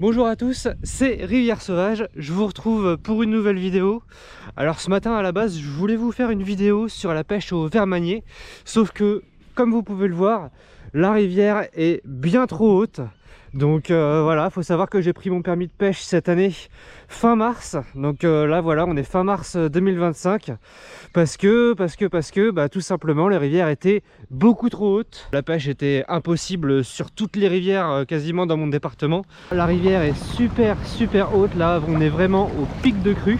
Bonjour à tous, c'est Rivière Sauvage, je vous retrouve pour une nouvelle vidéo. Alors ce matin à la base je voulais vous faire une vidéo sur la pêche au ver manier, sauf que comme vous pouvez le voir, la rivière est bien trop haute. Donc voilà, faut savoir que j'ai pris mon permis de pêche cette année fin mars. Donc là voilà, on est fin mars 2025 parce que tout simplement les rivières étaient beaucoup trop hautes. La pêche était impossible sur toutes les rivières quasiment dans mon département. La rivière est super haute, là on est vraiment au pic de crue.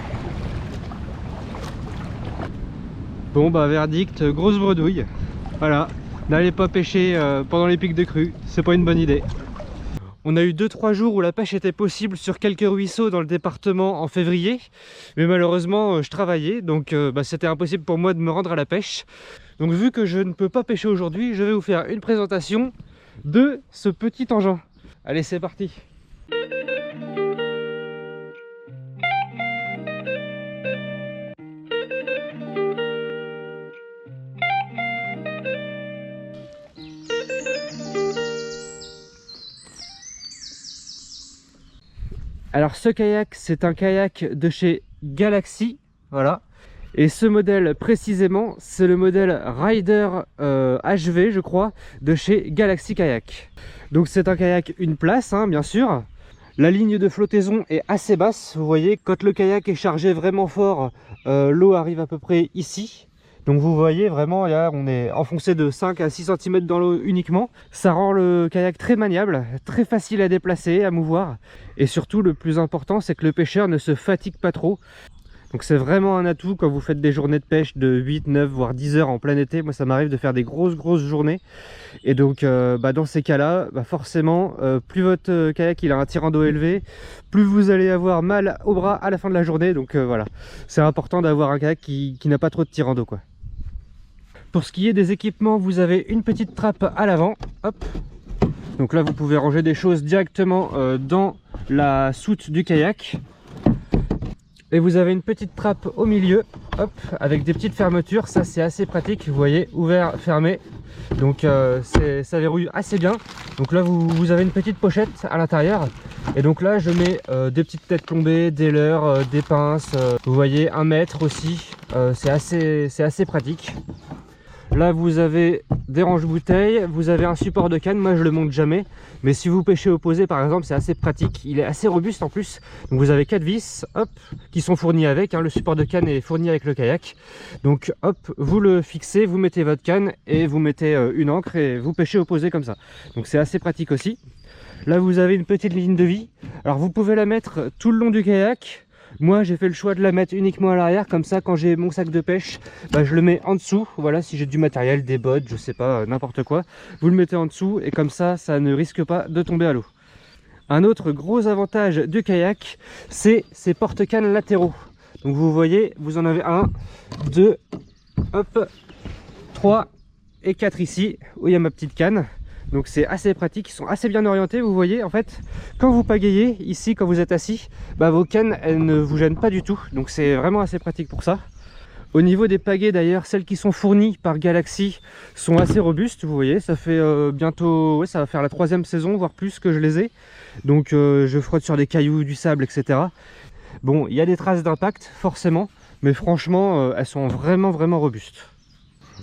Bon bah verdict, grosse bredouille. Voilà, n'allez pas pêcher pendant les pics de crue, c'est pas une bonne idée. On a eu 2-3 jours où la pêche était possible sur quelques ruisseaux dans le département en février. Mais malheureusement, je travaillais, donc c'était impossible pour moi de me rendre à la pêche. Donc vu que je ne peux pas pêcher aujourd'hui, je vais vous faire une présentation de ce petit engin. Allez, c'est parti! Alors ce kayak, c'est un kayak de chez Galaxy, voilà. Et ce modèle précisément, c'est le modèle Rider HV, je crois, de chez Galaxy Kayak. Donc c'est un kayak une place, hein, bien sûr. La ligne de flottaison est assez basse, vous voyez, quand le kayak est chargé vraiment fort, l'eau arrive à peu près ici. Donc vous voyez vraiment, là, on est enfoncé de 5 à 6 cm dans l'eau uniquement. Ça rend le kayak très maniable, très facile à déplacer, à mouvoir. Et surtout, le plus important, c'est que le pêcheur ne se fatigue pas trop. Donc c'est vraiment un atout quand vous faites des journées de pêche de 8, 9, voire 10 heures en plein été. Moi ça m'arrive de faire des grosses journées. Et donc dans ces cas-là, forcément, plus votre kayak il a un tirant d'eau élevé, plus vous allez avoir mal au bras à la fin de la journée. Donc voilà, c'est important d'avoir un kayak qui n'a pas trop de tirant d'eau, quoi. Pour ce qui est des équipements, vous avez une petite trappe à l'avant. Hop. Donc là vous pouvez ranger des choses directement dans la soute du kayak. Et vous avez une petite trappe au milieu, hop, avec des petites fermetures. Ça c'est assez pratique, vous voyez, ouvert, fermé. Donc ça verrouille assez bien. Donc là vous avez une petite pochette à l'intérieur. Et donc là je mets des petites têtes plombées, des leurres, des pinces. Vous voyez, 1 mètre aussi. C'est assez pratique. Là vous avez des range-bouteilles, vous avez un support de canne, moi je le monte jamais, mais si vous pêchez opposé par exemple, c'est assez pratique, il est assez robuste en plus. Donc vous avez 4 vis, hop, qui sont fournis avec, hein, le support de canne est fourni avec le kayak. Donc hop, vous le fixez, vous mettez votre canne et vous mettez une ancre et vous pêchez opposé comme ça. Donc c'est assez pratique aussi. Là vous avez une petite ligne de vie, alors vous pouvez la mettre tout le long du kayak. Moi j'ai fait le choix de la mettre uniquement à l'arrière, comme ça quand j'ai mon sac de pêche, je le mets en dessous. Voilà, si j'ai du matériel, des bottes, je sais pas, n'importe quoi, vous le mettez en dessous et comme ça, ça ne risque pas de tomber à l'eau. Un autre gros avantage du kayak, c'est ces porte-cannes latéraux. Donc vous voyez, vous en avez 1, 2, hop, 3 et 4 ici, où il y a ma petite canne. Donc c'est assez pratique, ils sont assez bien orientés, vous voyez en fait, quand vous pagayez ici, quand vous êtes assis, vos cannes elles ne vous gênent pas du tout, donc c'est vraiment assez pratique pour ça. Au niveau des pagaies d'ailleurs, celles qui sont fournies par Galaxy sont assez robustes, vous voyez, ça fait bientôt, ouais, ça va faire la 3e saison, voire plus que je les ai. Donc je frotte sur des cailloux, du sable, etc. Bon, il y a des traces d'impact, forcément, mais franchement, elles sont vraiment robustes.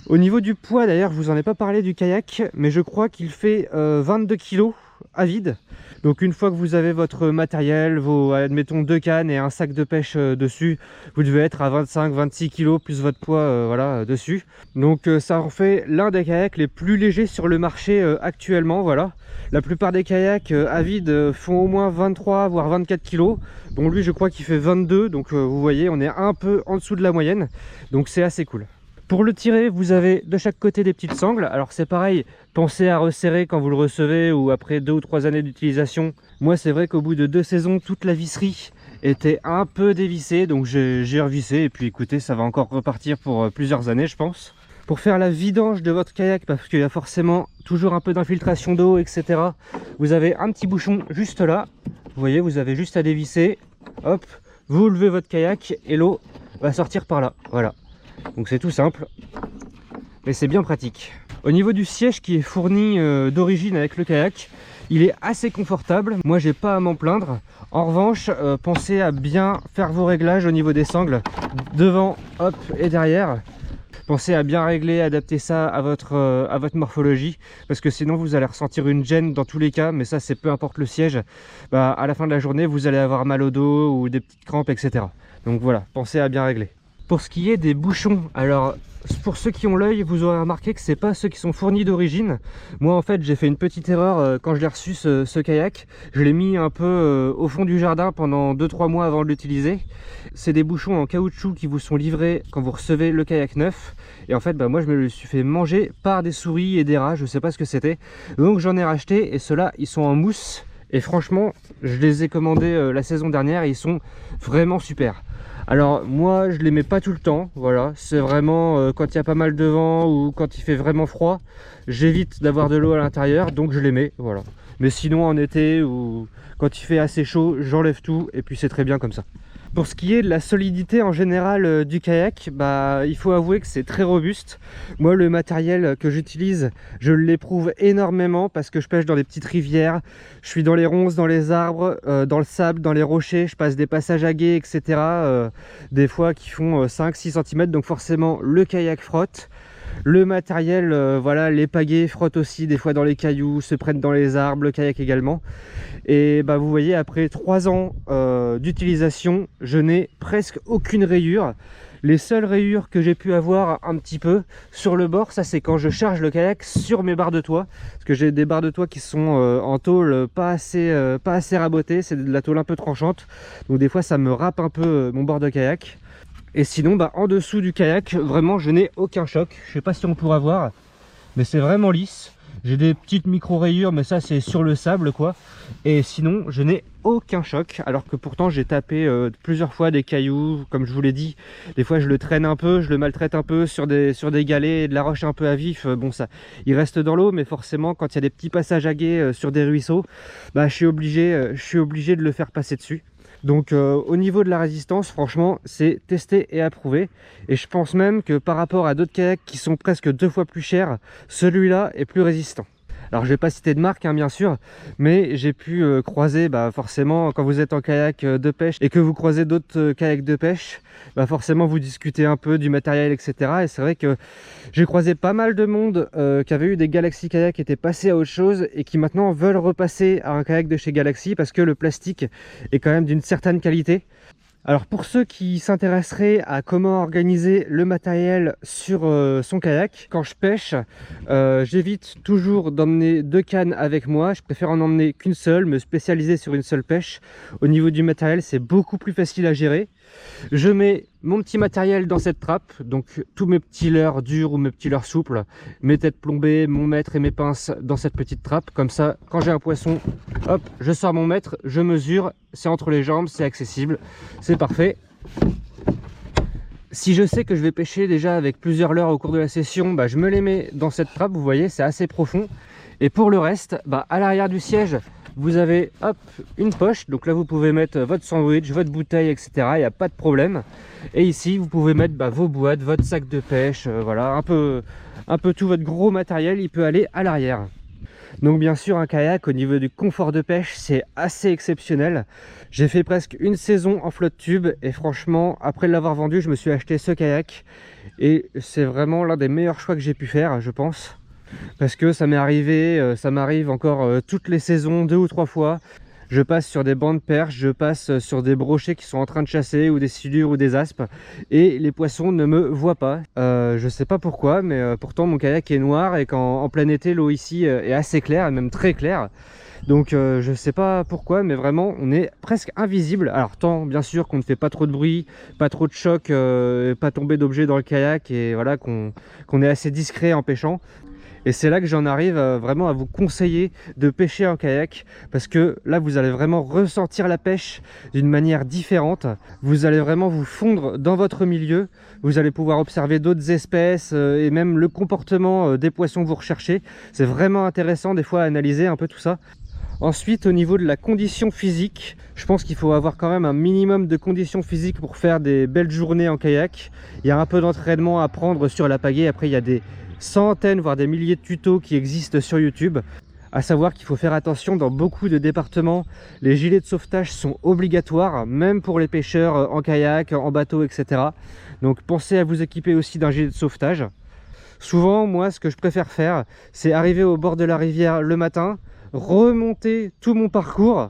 Au niveau du poids d'ailleurs, je vous en ai pas parlé du kayak, mais je crois qu'il fait 22 kg à vide. Donc une fois que vous avez votre matériel, vos, admettons 2 cannes et un sac de pêche dessus, vous devez être à 25-26 kg plus votre poids voilà, dessus. Donc ça en fait l'un des kayaks les plus légers sur le marché actuellement, voilà. La plupart des kayaks à vide font au moins 23 voire 24 kg. Bon lui je crois qu'il fait 22, donc vous voyez on est un peu en dessous de la moyenne, donc c'est assez cool. Pour le tirer, vous avez de chaque côté des petites sangles. Alors c'est pareil, pensez à resserrer quand vous le recevez ou après 2 ou 3 années d'utilisation. Moi c'est vrai qu'au bout de 2 saisons, toute la visserie était un peu dévissée. Donc j'ai revissé et puis écoutez, ça va encore repartir pour plusieurs années je pense. Pour faire la vidange de votre kayak, parce qu'il y a forcément toujours un peu d'infiltration d'eau, etc. Vous avez un petit bouchon juste là. Vous voyez, vous avez juste à dévisser. Hop, vous levez votre kayak et l'eau va sortir par là. Voilà. Donc c'est tout simple, mais c'est bien pratique. Au niveau du siège qui est fourni d'origine avec le kayak, Il est assez confortable, moi j'ai pas à m'en plaindre. En revanche, pensez à bien faire vos réglages au niveau des sangles, devant, hop, et derrière. Pensez à bien régler, adapter ça à votre morphologie, parce que sinon vous allez ressentir une gêne dans tous les cas, mais ça c'est peu importe le siège. Bah, à la fin de la journée, vous allez avoir mal au dos ou des petites crampes, etc. Donc voilà, pensez à bien régler. Pour ce qui est des bouchons, alors pour ceux qui ont l'œil, vous aurez remarqué que c'est pas ceux qui sont fournis d'origine. Moi en fait j'ai fait une petite erreur quand je l'ai reçu ce kayak. Je l'ai mis un peu au fond du jardin pendant 2-3 mois avant de l'utiliser. C'est des bouchons en caoutchouc qui vous sont livrés quand vous recevez le kayak neuf. Et en fait bah, moi je me le suis fait manger par des souris et des rats, je sais pas ce que c'était. Donc j'en ai racheté et ceux-là ils sont en mousse. Et franchement je les ai commandés la saison dernière et ils sont vraiment super. Alors moi je les mets pas tout le temps, voilà, c'est vraiment quand il y a pas mal de vent ou quand il fait vraiment froid, j'évite d'avoir de l'eau à l'intérieur, donc je les mets, voilà. Mais sinon en été ou quand il fait assez chaud, j'enlève tout et puis c'est très bien comme ça. Pour ce qui est de la solidité en général du kayak, bah, il faut avouer que c'est très robuste. Moi le matériel que j'utilise, je l'éprouve énormément parce que je pêche dans des petites rivières, je suis dans les ronces, dans les arbres, dans le sable, dans les rochers, je passe des passages à gué, etc. Des fois qui font 5-6 cm, donc forcément le kayak frotte. Le matériel, voilà, les pagaies frottent aussi des fois dans les cailloux, se prennent dans les arbres, le kayak également. Et bah, vous voyez, après 3 ans d'utilisation, je n'ai presque aucune rayure. Les seules rayures que j'ai pu avoir un petit peu sur le bord, ça c'est quand je charge le kayak sur mes barres de toit. Parce que j'ai des barres de toit qui sont en tôle pas assez rabotées, c'est de la tôle un peu tranchante. Donc des fois ça me râpe un peu mon bord de kayak. Et sinon, bah, en dessous du kayak, vraiment, je n'ai aucun choc. Je sais pas si on pourra voir, mais c'est vraiment lisse. J'ai des petites micro-rayures, mais ça, c'est sur le sable, quoi. Et sinon, je n'ai aucun choc, alors que pourtant, j'ai tapé plusieurs fois des cailloux, comme je vous l'ai dit. Des fois, je le traîne un peu, je le maltraite un peu sur des galets, de la roche un peu à vif. Bon, ça, il reste dans l'eau, mais forcément, quand il y a des petits passages à gué sur des ruisseaux, bah, je suis obligé de le faire passer dessus. Donc au niveau de la résistance, franchement, c'est testé et approuvé. Et je pense même que par rapport à d'autres kayaks qui sont presque 2 fois plus chers, celui-là est plus résistant. Alors je vais pas citer de marque hein, bien sûr, mais j'ai pu croiser bah, forcément quand vous êtes en kayak de pêche et que vous croisez d'autres kayaks de pêche, bah, forcément vous discutez un peu du matériel, etc. Et c'est vrai que j'ai croisé pas mal de monde qui avait eu des Galaxy Kayak qui étaient passés à autre chose et qui maintenant veulent repasser à un kayak de chez Galaxy parce que le plastique est quand même d'une certaine qualité. Alors pour ceux qui s'intéresseraient à comment organiser le matériel sur son kayak, quand je pêche, j'évite toujours d'emmener 2 cannes avec moi. Je préfère en emmener qu'une seule, me spécialiser sur une seule pêche. Au niveau du matériel, c'est beaucoup plus facile à gérer. Je mets mon petit matériel dans cette trappe, donc tous mes petits leurres durs ou mes petits leurres souples, mes têtes plombées, mon mètre et mes pinces dans cette petite trappe. Comme ça, quand j'ai un poisson, hop, je sors mon mètre, je mesure, c'est entre les jambes, c'est accessible, c'est parfait. Si je sais que je vais pêcher déjà avec plusieurs leurres au cours de la session, bah, je me les mets dans cette trappe, vous voyez, c'est assez profond. Et pour le reste, bah, à l'arrière du siège, vous avez hop, une poche, donc là vous pouvez mettre votre sandwich, votre bouteille, etc. Il n'y a pas de problème. Et ici vous pouvez mettre bah, vos boîtes, votre sac de pêche, voilà, un peu tout votre gros matériel, il peut aller à l'arrière. Donc bien sûr un kayak au niveau du confort de pêche c'est assez exceptionnel. J'ai fait presque une saison en flotte tube et franchement après l'avoir vendu je me suis acheté ce kayak. Et c'est vraiment l'un des meilleurs choix que j'ai pu faire je pense. Parce que ça m'est arrivé, ça m'arrive encore toutes les saisons 2 ou 3 fois. Je passe sur des bancs de perche, je passe sur des brochets qui sont en train de chasser ou des silures ou des aspes et les poissons ne me voient pas. Je sais pas pourquoi mais pourtant mon kayak est noir et qu'en plein été l'eau ici est assez claire et même très claire. Donc je sais pas pourquoi mais vraiment on est presque invisible. Alors tant bien sûr qu'on ne fait pas trop de bruit, pas trop de choc, pas tomber d'objets dans le kayak et voilà qu'on est assez discret en pêchant. Et c'est là que j'en arrive vraiment à vous conseiller de pêcher en kayak parce que là vous allez vraiment ressentir la pêche d'une manière différente. Vous allez vraiment vous fondre dans votre milieu. Vous allez pouvoir observer d'autres espèces et même le comportement des poissons que vous recherchez. C'est vraiment intéressant des fois à analyser un peu tout ça. Ensuite, au niveau de la condition physique, je pense qu'il faut avoir quand même un minimum de conditions physiques pour faire des belles journées en kayak. Il y a un peu d'entraînement à prendre sur la pagaie. Après, il y a des centaines, voire des milliers de tutos qui existent sur YouTube. À savoir qu'il faut faire attention, dans beaucoup de départements, les gilets de sauvetage sont obligatoires, même pour les pêcheurs en kayak, en bateau, etc. Donc pensez à vous équiper aussi d'un gilet de sauvetage. Souvent, moi, ce que je préfère faire, c'est arriver au bord de la rivière le matin, remonter tout mon parcours,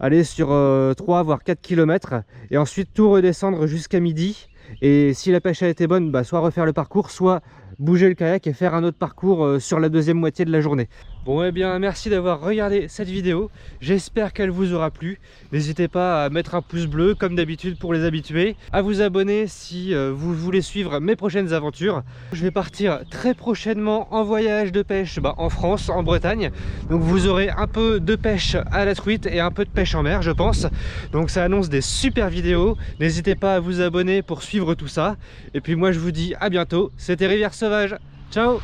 aller sur 3 voire 4 km, et ensuite tout redescendre jusqu'à midi. Et si la pêche a été bonne, bah, soit refaire le parcours, soit bouger le kayak et faire un autre parcours sur la deuxième moitié de la journée. Bon, eh bien merci d'avoir regardé cette vidéo, j'espère qu'elle vous aura plu. N'hésitez pas à mettre un pouce bleu comme d'habitude pour les habitués, à vous abonner si vous voulez suivre mes prochaines aventures. Je vais partir très prochainement en voyage de pêche en France, en Bretagne, donc vous aurez un peu de pêche à la truite et un peu de pêche en mer, je pense. Donc ça annonce des super vidéos, n'hésitez pas à vous abonner pour suivre tout ça. Et puis moi je vous dis à bientôt, c'était Rivière Sauvage, ciao.